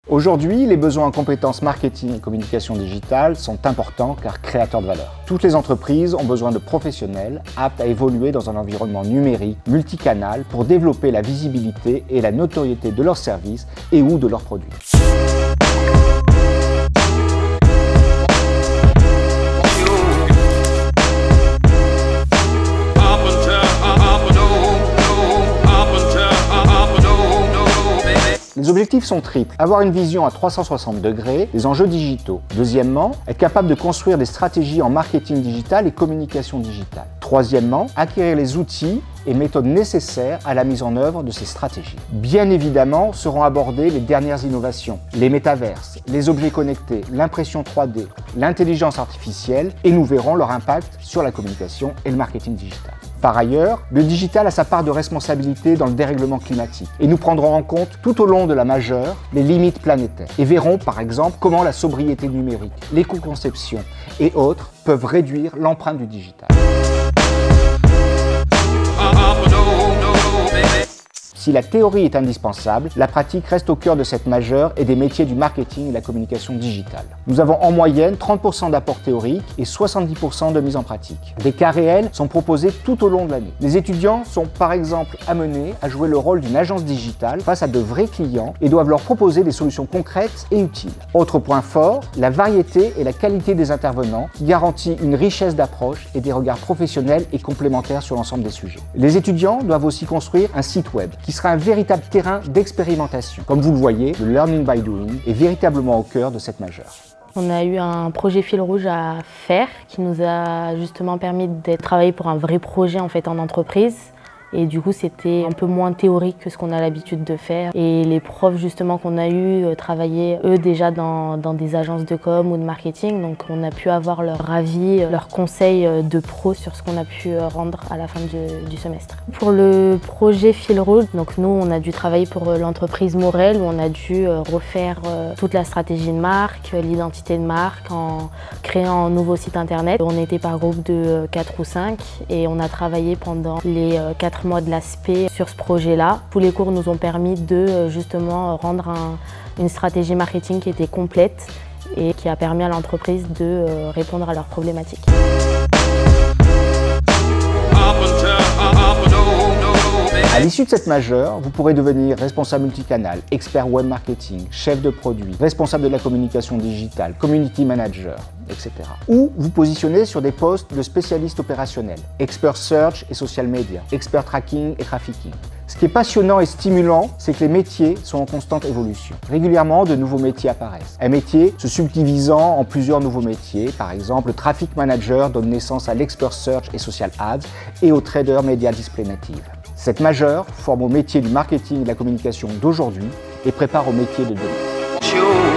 Aujourd'hui, les besoins en compétences marketing et communication digitale sont importants car créateurs de valeur. Toutes les entreprises ont besoin de professionnels aptes à évoluer dans un environnement numérique, multicanal, pour développer la visibilité et la notoriété de leurs services et ou de leurs produits. Les objectifs sont triples. Avoir une vision à 360 degrés des enjeux digitaux. Deuxièmement, être capable de construire des stratégies en marketing digital et communication digitale. Troisièmement, acquérir les outils et méthodes nécessaires à la mise en œuvre de ces stratégies. Bien évidemment, seront abordées les dernières innovations, les métaverses, les objets connectés, l'impression 3D, l'intelligence artificielle, et nous verrons leur impact sur la communication et le marketing digital. Par ailleurs, le digital a sa part de responsabilité dans le dérèglement climatique et nous prendrons en compte tout au long de la majeure les limites planétaires et verrons par exemple comment la sobriété numérique, l'éco-conception et autres peuvent réduire l'empreinte du digital. Si la théorie est indispensable, la pratique reste au cœur de cette majeure et des métiers du marketing et de la communication digitale. Nous avons en moyenne 30% d'apports théoriques et 70% de mise en pratique. Des cas réels sont proposés tout au long de l'année. Les étudiants sont par exemple amenés à jouer le rôle d'une agence digitale face à de vrais clients et doivent leur proposer des solutions concrètes et utiles. Autre point fort, la variété et la qualité des intervenants qui garantit une richesse d'approche et des regards professionnels et complémentaires sur l'ensemble des sujets. Les étudiants doivent aussi construire un site web qui sera un véritable terrain d'expérimentation. Comme vous le voyez, le Learning by Doing est véritablement au cœur de cette majeure. On a eu un projet fil rouge à faire qui nous a justement permis de travailler pour un vrai projet en entreprise. Et du coup, c'était un peu moins théorique que ce qu'on a l'habitude de faire. Et les profs justement qu'on a eu travaillaient eux déjà dans des agences de com ou de marketing. Donc on a pu avoir leur avis, leurs conseils de pro sur ce qu'on a pu rendre à la fin du semestre. Pour le projet fil rouge, donc nous on a dû travailler pour l'entreprise Morel où on a dû refaire toute la stratégie de marque, l'identité de marque en créant un nouveau site internet. On était par groupe de 4 ou 5 et on a travaillé pendant les 4 mois de l'aspect sur ce projet-là. Tous les cours nous ont permis de justement rendre une stratégie marketing qui était complète et qui a permis à l'entreprise de répondre à leurs problématiques. À l'issue de cette majeure, vous pourrez devenir responsable multicanal, expert web marketing, chef de produit, responsable de la communication digitale, community manager, etc. Ou vous positionnez sur des postes de spécialiste opérationnel, expert search et social media, expert tracking et trafficking. Ce qui est passionnant et stimulant, c'est que les métiers sont en constante évolution. Régulièrement, de nouveaux métiers apparaissent. Un métier se subdivisant en plusieurs nouveaux métiers. Par exemple, le traffic manager donne naissance à l'expert search et social ads et au trader media display native. Cette majeure forme au métier du marketing et de la communication d'aujourd'hui et prépare au métier de demain.